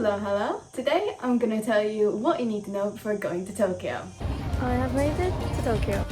Hello. Today I'm gonna tell you what you need to know before going to Tokyo. I have made it to Tokyo.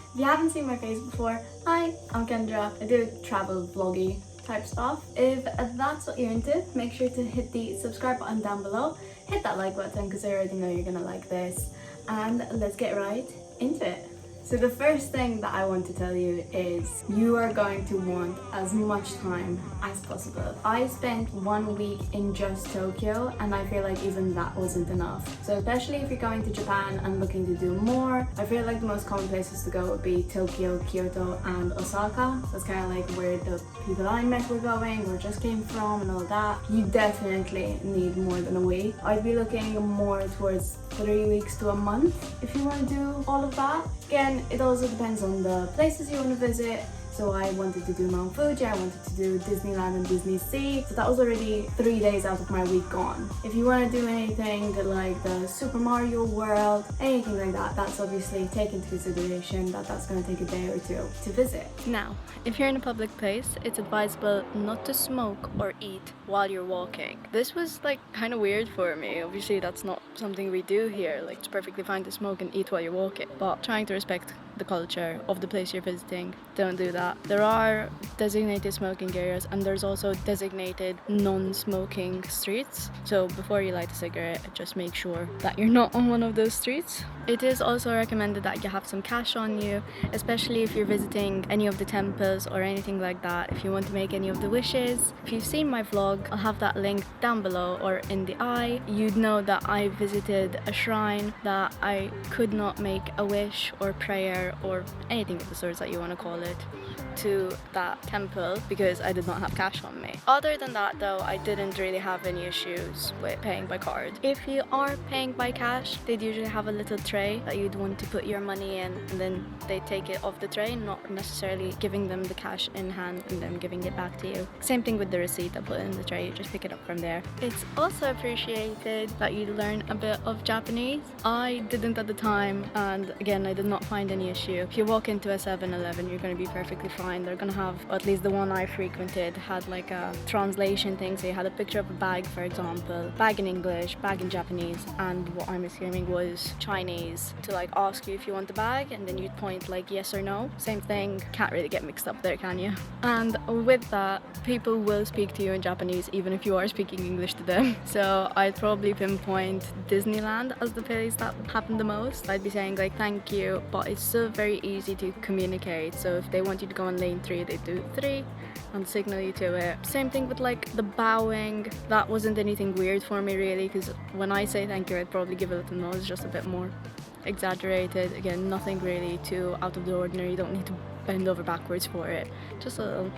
If you haven't seen my face before, hi, I'm Kendra. I do travel vloggy type stuff. If that's what you're into, make sure to hit the subscribe button down below. Hit that like button because I already know you're gonna like this. And let's get right into it. So the first thing that I want to tell you is you are going to want as much time as possible. I spent 1 week in just Tokyo and I feel like even that wasn't enough. So especially if you're going to Japan and looking to do more, I feel like the most common places to go would be Tokyo, Kyoto and Osaka. That's kind of like where the people I met were going or just came from and all that. You definitely need more than a week. I'd be looking more towards 3 weeks to a month if you want to do all of that. Again, it also depends on the places you want to visit. So I wanted to do Mount Fuji, I wanted to do Disneyland and Disney Sea. So that was already 3 days out of my week gone. If you want to do anything like the Super Mario World, anything like that, that's obviously take into consideration that that's going to take a day or two to visit. Now, if you're in a public place, it's advisable not to smoke or eat while you're walking. This was kind of weird for me. Obviously, that's not something we do here. It's perfectly fine to smoke and eat while you're walking, but trying to respect the culture of the place you're visiting, don't do that. There are designated smoking areas and there's also designated non-smoking streets. So before you light a cigarette, just make sure that you're not on one of those streets. It is also recommended that you have some cash on you, especially if you're visiting any of the temples or anything like that. If you want to make any of the wishes. If you've seen my vlog, I'll have that link down below or in the eye. You'd know that I visited a shrine that I could not make a wish or prayer or anything of the sorts that you want to call it to that temple because I did not have cash on me. Other than that though, I didn't really have any issues with paying by card. If you are paying by cash, they'd usually have a little tray that you'd want to put your money in and then they take it off the tray, not necessarily giving them the cash in hand and then giving it back to you. Same thing with the receipt I put in the tray, you just pick it up from there. It's also appreciated that you learn a bit of Japanese. I didn't at the time and again I did not find any issue. If you walk into a 7-Eleven, you're going to be perfectly fine. They're gonna have, or at least the one I frequented, had a translation thing. So you had a picture of a bag, for example, bag in English, bag in Japanese, and what I'm assuming was Chinese to ask you if you want the bag, and then you'd point yes or no. Same thing, can't really get mixed up there, can you? And with that, people will speak to you in Japanese even if you are speaking English to them. So I'd probably pinpoint Disneyland as the place that happened the most. I'd be saying thank you, but it's still very easy to communicate. So if they want you to go on lane 3, they do 3 and signal you to it. Same thing with the bowing. That wasn't anything weird for me really, because when I say thank you, I'd probably give a little nose, just a bit more exaggerated. Again, nothing really too out of the ordinary. You don't need to bend over backwards for it. Just a little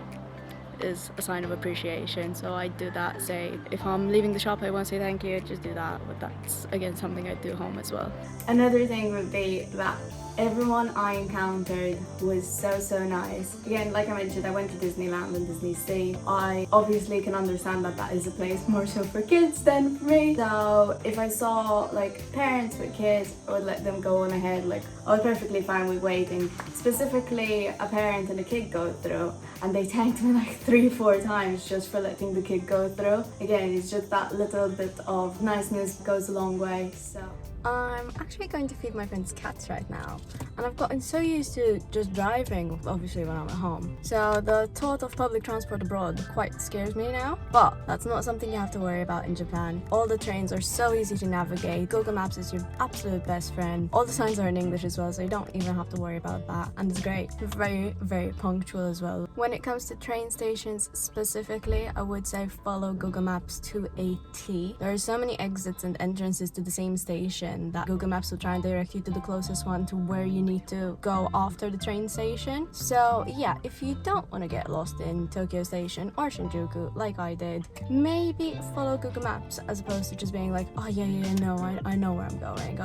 is a sign of appreciation. So I do that. Say if I'm leaving the shop I want to say thank you, just do that. But that's again something I do home as well. Another thing would be that everyone I encountered was so nice. Again, like I mentioned, I went to Disneyland and Disney Sea. I obviously can understand that that is a place more so for kids than for me. So if I saw parents with kids, I would let them go on ahead. I was perfectly fine with waiting. Specifically, a parent and a kid go through and they thanked me 3-4 times just for letting the kid go through. Again, it's just that little bit of niceness goes a long way. So I'm actually going to feed my friend's cats right now, and I've gotten so used to just driving, obviously when I'm at home. So the thought of public transport abroad quite scares me now, but that's not something you have to worry about in Japan. All the trains are so easy to navigate. Google Maps is your absolute best friend. All the signs are in English as well, so you don't even have to worry about that, and it's great. Very punctual as well. When it comes to train stations specifically, I would say follow Google Maps to a T. There are so many exits and entrances to the same station that Google Maps will try and direct you to the closest one to where you need to go after the train station. So yeah, if you don't want to get lost in Tokyo Station or Shinjuku like I did, maybe follow Google Maps as opposed to just being oh yeah, no, I know where I'm going.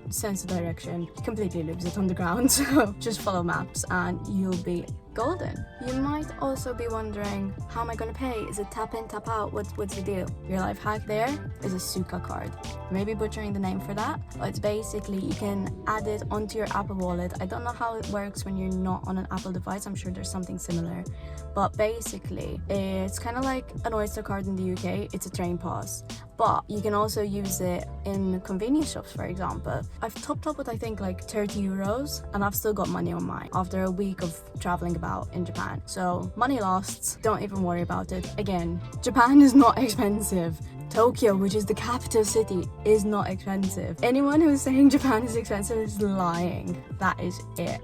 sense of direction, you completely lose it on the ground. So just follow maps and you'll be golden. You might also be wondering, how am I gonna pay? Is it tap in, tap out? What's the deal? Your life hack there is a Suka card. Maybe butchering the name for that, but it's basically you can add it onto your Apple Wallet. I don't know how it works when you're not on an Apple device. I'm sure there's something similar, but basically it's kind of like an Oyster card in the UK. It's a train pass, but you can also use it in convenience shops, for example. I've topped up with I think like 30 euros and I've still got money on mine after a week of traveling about in Japan. So money lost, don't even worry about it. Again, Japan is not expensive. Tokyo, which is the capital city, is not expensive. Anyone who's saying Japan is expensive is lying. That is it.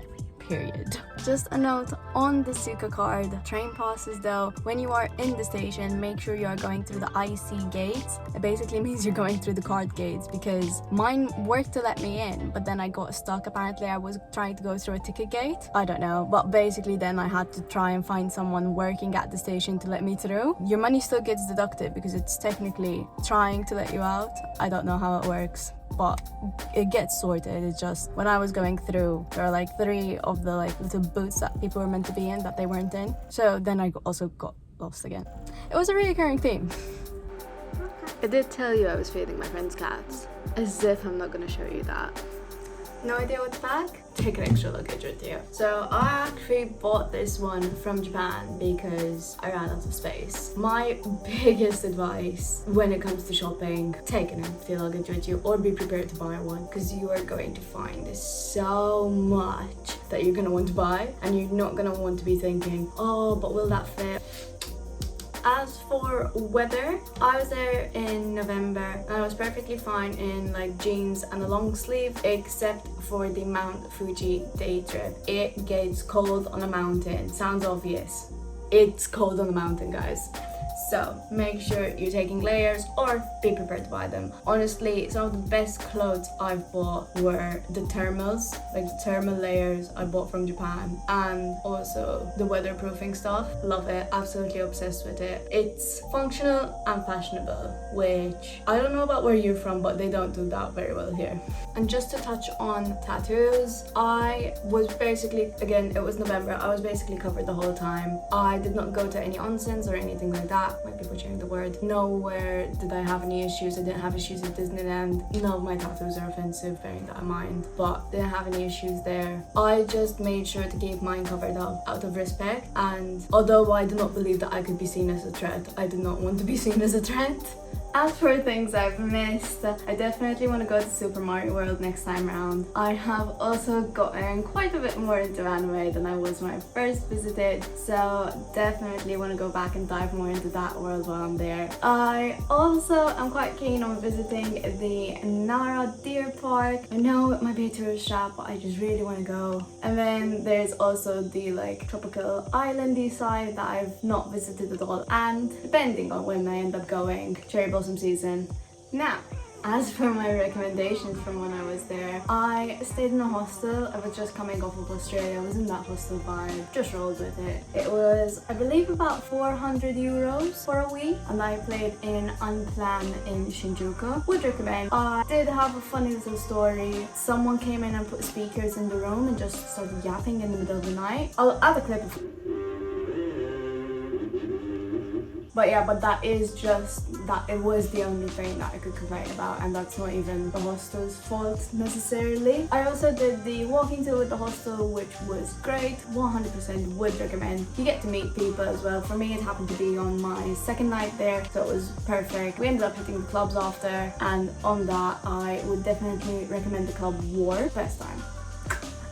Period. Just a note on the Suka card, train passes though, when you are in the station, make sure you are going through the IC gates. It basically means you're going through the card gates, because mine worked to let me in, but then I got stuck. Apparently I was trying to go through a ticket gate. I don't know, but basically then I had to try and find someone working at the station to let me through. Your money still gets deducted because it's technically trying to let you out. I don't know how it works, but it gets sorted. It's just when I was going through, there are like 3 of the like little booths that people were meant to be in that they weren't in. So then I also got lost again. It was a reoccurring theme. I did tell you I was feeding my friend's cats. As if I'm not gonna show you that. No idea what's back? Take an extra luggage with you. So I actually bought this one from Japan because I ran out of space. My biggest advice when it comes to shopping, take an empty luggage with you or be prepared to buy one, because you are going to find so much that you're gonna want to buy and you're not gonna want to be thinking, oh, but will that fit? As for weather, I was there in November and I was perfectly fine in like jeans and a long sleeve, except for the Mount Fuji day trip. It gets cold on a mountain. Sounds obvious. It's cold on the mountain, guys. So make sure you're taking layers or be prepared to buy them. Honestly, some of the best clothes I've bought were the thermals, like the thermal layers I bought from Japan, and also the weatherproofing stuff. Love it, absolutely obsessed with it. It's functional and fashionable, which I don't know about where you're from, but they don't do that very well here. And just to touch on tattoos, I was basically, again, it was November, I was basically covered the whole time. I did not go to any onsens or anything like that. Might be butchering the word. Nowhere did I have any issues. I didn't have issues at Disneyland. None of my tattoos are offensive, bearing that in mind, but didn't have any issues there. I just made sure to keep mine covered up out of respect, and although I do not believe that I could be seen as a threat, I did not want to be seen as a threat. As for things I've missed, I definitely want to go to Super Mario World next time around. I have also gotten quite a bit more into anime than I was when I first visited, so definitely want to go back and dive more into that world while I'm there. I also am quite keen on visiting the Nara Deer Park. I know it might be a tourist trap, but I just really want to go. And then there's also the like tropical islandy side that I've not visited at all, and depending on when I end up going, cherry blossom season. Now, as for my recommendations from when I was there, I stayed in a hostel. I was just coming off of Australia. I was in that hostel vibe, just rolled with it. It was, I believe, about 400 euros for a week, and I played in Unplan in Shinjuku. Would recommend. I did have a funny little story. Someone came in and put speakers in the room and just started yapping in the middle of the night. I'll add a clip of But yeah, but that is just that it was the only thing that I could complain about, and that's not even the hostel's fault necessarily. I also did the walking tour with the hostel, which was great. 100% would recommend. You get to meet people as well. For me, it happened to be on my second night there, so it was perfect. We ended up hitting the clubs after, and on that, I would definitely recommend the club War. Best time.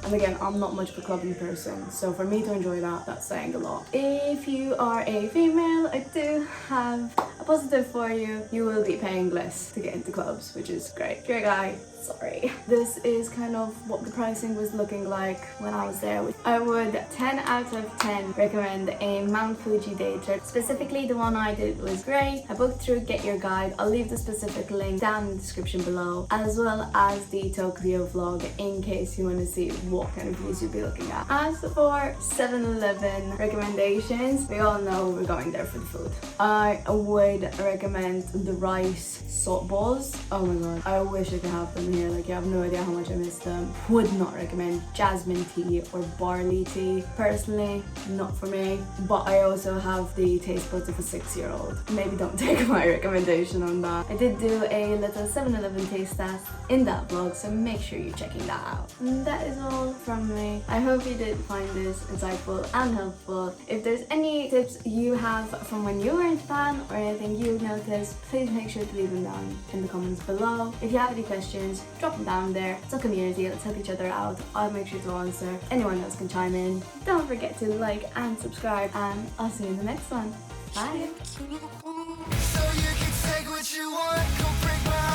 And again, I'm not much of a clubbing person, so for me to enjoy that, that's saying a lot. If you are a female, I do have a positive for you. You will be paying less to get into clubs, which is great. If you're a guy, sorry. This is kind of what the pricing was looking like when I was there. I would 10 out of 10 recommend a Mount Fuji day trip. Specifically, the one I did was great. I booked through Get Your Guide. I'll leave the specific link down in the description below, as well as the Tokyo vlog in case you want to see what kind of views you'll be looking at. As for 7-Eleven recommendations, we all know we're going there for the food. I would recommend the rice salt balls. Oh my god, I wish I could have them in here, like you have no idea how much I miss them. Would not recommend jasmine tea or barley tea. Personally, not for me, but I also have the taste buds of a 6-year-old. Maybe don't take my recommendation on that. I did do a little 7-Eleven taste test in that vlog, so make sure you're checking that out. And that is all from me. I hope you did find this insightful and helpful. If there's any tips you have from when you were in Japan or anything you noticed, please make sure to leave them down in the comments below. If you have any questions, drop them down there. It's a community, let's help each other out. I'll make sure to answer. Anyone else can chime in. Don't forget to like and subscribe, and I'll see you in the next one. Bye! So you can take what you want, go break my